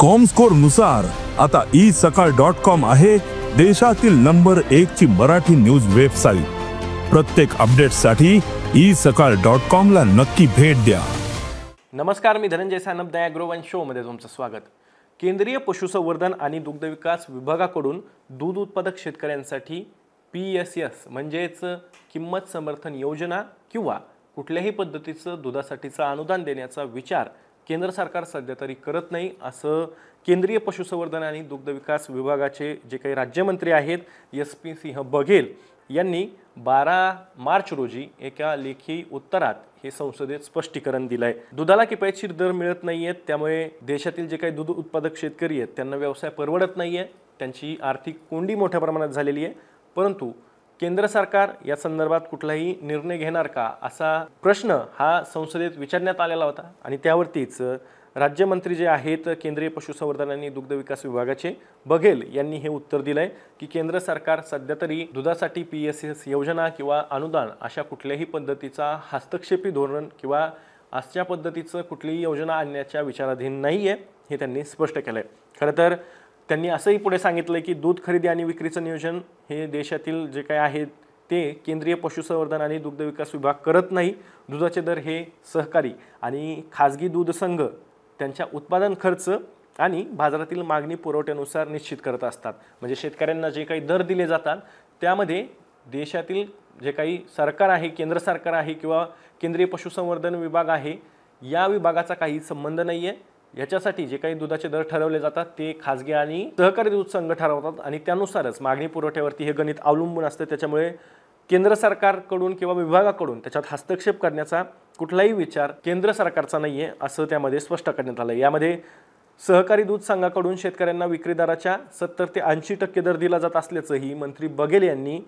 Comscore नुसार आता isakal.com आहे देशातील नंबर 1 ची मराठी न्यूज वेबसाईट। प्रत्येक अपडेटसाठी isakal.com ला नक्की भेट द्या। नमस्कार, मी धनंजय सानप, द ॲग्रोवन शो मध्ये तुमचं स्वागत। केंद्रीय पशुसंवर्धन आणि दुग्ध विकास विभागाकडून दूध उत्पादक शेतकऱ्यांसाठी PSS म्हणजेच किंमत समर्थन योजना किंवा कुठल्याही पद्धतीचं दुधासाठीचं अनुदान देण्याचा विचार केंद्र सरकार सध्या तरी करत नाही, असं केंद्रीय पशुसंवर्धन आणि दुग्ध विकास विभागाचे जे काही राज्यमंत्री आहेत SP सिंह बघेल यांनी 12 मार्च रोजी एका लेखी उत्तरात हे संसदेत स्पष्टीकरण दिलंय। दुधाला किफायतशीर दर मिळत नाहीयेत, त्यामुळे देशातील जे काही दूध उत्पादक शेतकरी आहेत त्यांना व्यवसाय परवडत नाहीये, त्यांची आर्थिक कोंडी मोठ्या प्रमाणात झालेली आहे। परंतु केंद्र सरकार या संदर्भात कुठलाही निर्णय घेणार का असा प्रश्न हा संसदेत विचारण्यात आलेला होता आणि त्यावरतीच राज्यमंत्री जे आहेत केंद्रीय पशुसंवर्धन आणि दुग्ध विकास विभागाचे बघेल यांनी हे उत्तर दिलंय की केंद्र सरकार सध्या तरी दुधासाठी PSS योजना किंवा अनुदान अशा कुठल्याही पद्धतीचा हस्तक्षेपी धोरण किंवा अशा पद्धतीचं कुठलीही योजना आणण्याच्या विचाराधीन नाहीये, हे त्यांनी स्पष्ट केलंय। खरं तर त्यांनी असंही पुढे सांगितलं की दूध खरेदी आणि विक्रीचं नियोजन हे देशातील जे काही आहे ते केंद्रीय पशुसंवर्धन आणि दुग्ध विकास विभाग करत नाही। दुधाचे दर हे सहकारी आणि खाजगी दूध संघ त्यांच्या उत्पादन खर्च आणि बाजारातील मागणी पुरवठ्यानुसार निश्चित करत असतात। म्हणजे शेतकऱ्यांना जे काही दर दिले जातात त्यामध्ये देशातील जे काही सरकार आहे, केंद्र सरकार आहे किंवा केंद्रीय पशुसंवर्धन विभाग आहे, या विभागाचा काही संबंध नाही आहे। याच्यासाठी जे काही दुधाचे दर ठरवले जातात ते खाजगी आणि सहकारी दूध संघ ठरवतात आणि त्यानुसारच मागणी पुरवठ्यावरती हे गणित अवलंबून असते। त्याच्यामुळे केंद्र सरकारकडून किंवा विभागाकडून त्याच्यात हस्तक्षेप करण्याचा कुठलाही विचार केंद्र सरकारचा नाहीये, असं त्यामध्ये स्पष्ट करण्यात आलं। यामध्ये सहकारी दूध संघाकडून शेतकऱ्यांना विक्री दराच्या 70 ते 80% दर दिला जात असल्याचंही मंत्री बघेल यांनी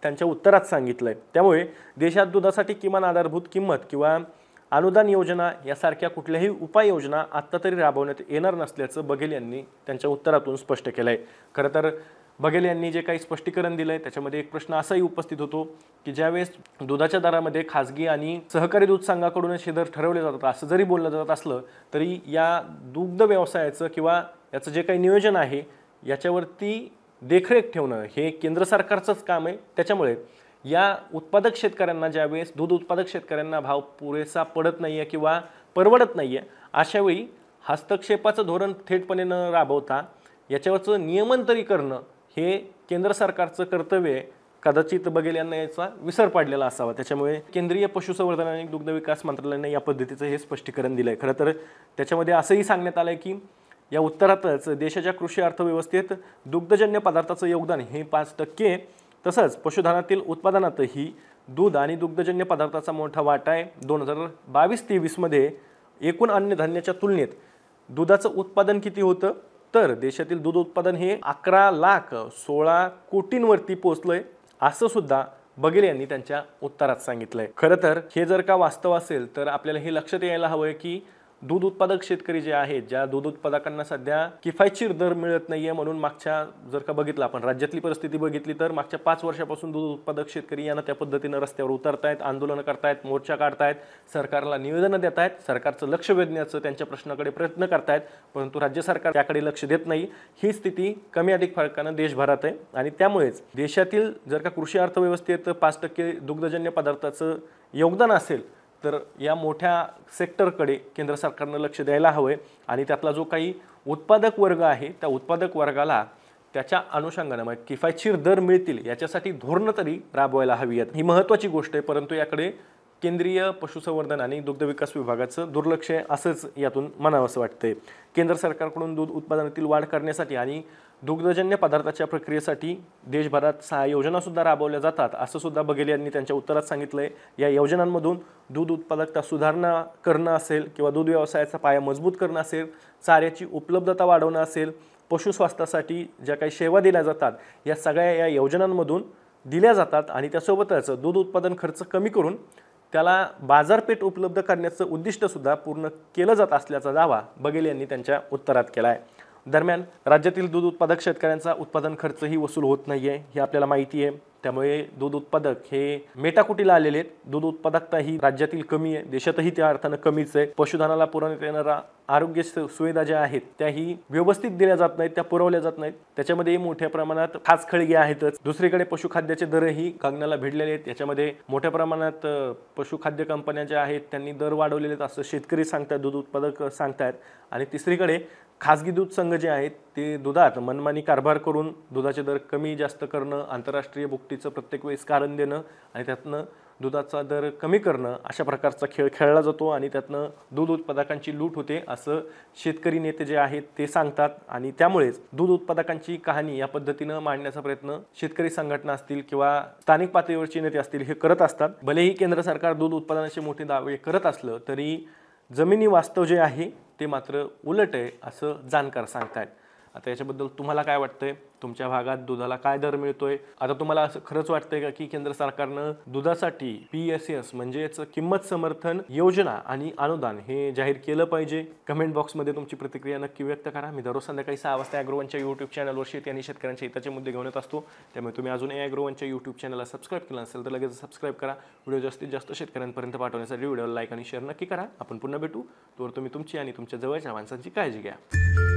त्यांच्या उत्तरात सांगितलंय। त्यामुळे देशात दुधासाठी किमान आधारभूत किंमत किंवा अनुदान योजना यासारख्या कुठल्याही उपाययोजना आत्ता तरी राबवण्यात येणार नसल्याचं बघेल यांनी त्यांच्या उत्तरातून स्पष्ट केलंय। खरं तर बघेल यांनी जे काही स्पष्टीकरण दिलंय त्याच्यामध्ये एक प्रश्न असाही उपस्थित होतो की ज्यावेळेस दुधाच्या दरामध्ये खाजगी आणि सहकारी दूध संघाकडूनच हे दर ठरवले जातात असं जरी बोललं जात असलं तरी या दुग्ध व्यवसायाचं किंवा याचं जे काही नियोजन आहे याच्यावरती देखरेख ठेवणं हे केंद्र सरकारचंच काम आहे। त्याच्यामुळे या उत्पादक शेतकऱ्यांना ज्यावेळेस दूध उत्पादक शेतकऱ्यांना भाव पुरेसा पडत नाहीये किंवा परवडत नाहीये अशावेळी हस्तक्षेपाचं धोरण थेटपणे न राबवता याच्यावरचं नियमन तरी करणं हे केंद्र सरकारचं कर्तव्य आहे। कदाचित बघेल यांना याचा विसर पडलेला असावा। त्याच्यामुळे केंद्रीय पशुसंवर्धन आणि दुग्ध विकास मंत्रालयाने या पद्धतीचं हे स्पष्टीकरण दिलंय। खरं तर त्याच्यामध्ये असंही सांगण्यात आलंय की या उत्तरातच देशाच्या कृषी अर्थव्यवस्थेत दुग्धजन्य पदार्थाचं योगदान हे 5%, तसंच पशुधनातील उत्पादनातही दूध आणि दुग्धजन्य पदार्थाचा मोठा वाटा आहे। 2022-23 मध्ये एकूण अन्नधान्याच्या तुलनेत दुधाचं उत्पादन किती होतं तर देशातील दूध उत्पादन हे 11,16 कोटींवरती पोहोचलंय, असं सुद्धा बघेल यांनी त्यांच्या उत्तरात सांगितलंय। खरं तर हे जर का वास्तव असेल तर आपल्याला हे लक्षात यायला हवंय की दूध उत्पादक शेतकरी जे आहेत, ज्या दूध उत्पादकांना सध्या किफायतशीर दर मिळत नाहीये, म्हणून मागच्या जर का बघितलं आपण राज्यातली परिस्थिती बघितली तर मागच्या 5 वर्षापासून दूध उत्पादक शेतकरी यांना त्या पद्धतीने रस्त्यावर उतरतायत, आंदोलन करतायत, मोर्चा काढतायत, सरकारला निवेदनं देत आहेत, सरकारचं लक्ष वेधण्याचं त्यांच्या प्रश्नाकडे प्रयत्न करतायत, परंतु राज्य सरकार त्याकडे लक्ष देत नाही। ही स्थिती कमी अधिक फरकानं देशभरात आहे आणि त्यामुळेच देशातील जर का कृषी अर्थव्यवस्थेत 5% दुग्धजन्य पदार्थाचं योगदान असेल तर या मोठ्या सेक्टरकडे केंद्र सरकारनं लक्ष द्यायला हवंय आणि त्यातला जो काही उत्पादक वर्ग आहे त्या उत्पादक वर्गाला त्याच्या अनुषंगाने किफायतशीर दर मिळतील याच्यासाठी धोरणं तरी राबवायला हवी आहेत। ही महत्त्वाची गोष्ट आहे, परंतु याकडे केंद्रीय पशुसंवर्धन आणि दुग्ध विकास विभागाचं दुर्लक्ष आहे असंच यातून म्हणावंसं वाटतंय। केंद्र सरकारकडून दूध उत्पादनातील वाढ करण्यासाठी आणि दुग्धजन्य पदार्थाच्या प्रक्रियेसाठी देशभरात 6 योजना सुद्धा राबवल्या जातात, असं सुद्धा बघेल यांनी त्यांच्या उत्तरात सांगितलंय। या योजनांमधून दूध उत्पादकता सुधारणा करणं असेल किंवा दूध व्यवसायाचा पाया मजबूत करणं असेल, चाऱ्याची उपलब्धता वाढवणं असेल, पशुस्वास्थ्यासाठी ज्या काही सेवा दिल्या जातात या सगळ्या या योजनांमधून दिल्या जातात आणि त्यासोबतच दूध उत्पादन खर्च कमी करून त्याला बाजारपेठ उपलब्ध करण्याचं उद्दिष्ट सुद्धा पूर्ण केलं जात असल्याचा दावा बघेल यांनी त्यांच्या उत्तरात केला आहे। दरम्यान राज्यातील दूध उत्पादक शेतकऱ्यांचा उत्पादन खर्चही वसूल होत नाहीये हे आपल्याला माहिती आहे। त्यामुळे दूध उत्पादक हे मेटाकुटीला आलेले आहेत. दूध उत्पादकता ही राज्यातील कमी आहे, देशातही त्या अर्थानं कमीच आहे. पशुधनाला पुरवण्यात येणारा आरोग्य सुविधा ज्या आहेत त्याही व्यवस्थित दिल्या जात नाहीत, त्या पुरवल्या जात नाहीत. त्याच्यामध्ये मोठ्या प्रमाणात खाचखळगे आहेतच. दुसरीकडे पशुखाद्याचे दरही गगनाला भिडलेले आहेत. याच्यामध्ये मोठ्या प्रमाणात पशुखाद्य कंपन्या ज्या आहेत त्यांनी दर वाढवलेले आहेत असं शेतकरी सांगतात, दूध उत्पादक सांगतात. आणि तिसरीकडे खासगी दूध संघ जे आहेत ते दुधात मनमानी कारभार करून दुधाचे दर कमी जास्त करणं, आंतरराष्ट्रीय भुकटीचं प्रत्येक वेळेस कारण देणं आणि त्यातनं दुधाचा दर कमी करणं अशा प्रकारचा खेळ खेळला जातो आणि त्यातनं दूध उत्पादकांची लूट होते असं शेतकरी नेते जे आहेत ते सांगतात. आणि त्यामुळेच दूध उत्पादकांची कहाणी या पद्धतीनं मांडण्याचा प्रयत्न शेतकरी संघटना असतील किंवा स्थानिक पातळीवरची नेते असतील हे करत असतात. भलेही केंद्र सरकार दूध उत्पादनाचे मोठे दावे करत असलं तरी जमिनी वास्तव जे आहे ते मात्र उलट आहे असं जाणकार सांगतायत. आता याच्याबद्दल तुम्हाला काय वाटतंय? तुमच्या भागात दुधाला काय दर मिळतोय? आता तुम्हाला असं खरंच वाटतंय का की केंद्र सरकारनं दुधासाठी PSS म्हणजेच किंमत समर्थन योजना आणि अनुदान हे जाहीर केलं पाहिजे? कमेंट बॉक्समध्ये तुमची प्रतिक्रिया नक्की व्यक्त करा. मी दररोज संध्याकाळी 6 वाजता ॲग्रोवनच्या यूट्यूब चॅनलवर शेती आणि शेतकऱ्यांच्या हिताचे मुद्दे घेऊन येत असतो. त्यामुळे तुम्ही अजूनही ॲग्रोवनच्या यूट्यूब चॅनलला सबस्क्राईब केलं नसेल तर लगेच सबस्क्राईब करा. व्हिडिओ जास्तीत जास्त शेतकऱ्यांपर्यंत पाठवण्यासाठी व्हिडिओला लाईक आणि शेअर नक्की करा. आपण पुन्हा भेटू. तोवर तुम्ही तुमची आणि तुमच्या जवळच्या माणसांची काळजी घ्या.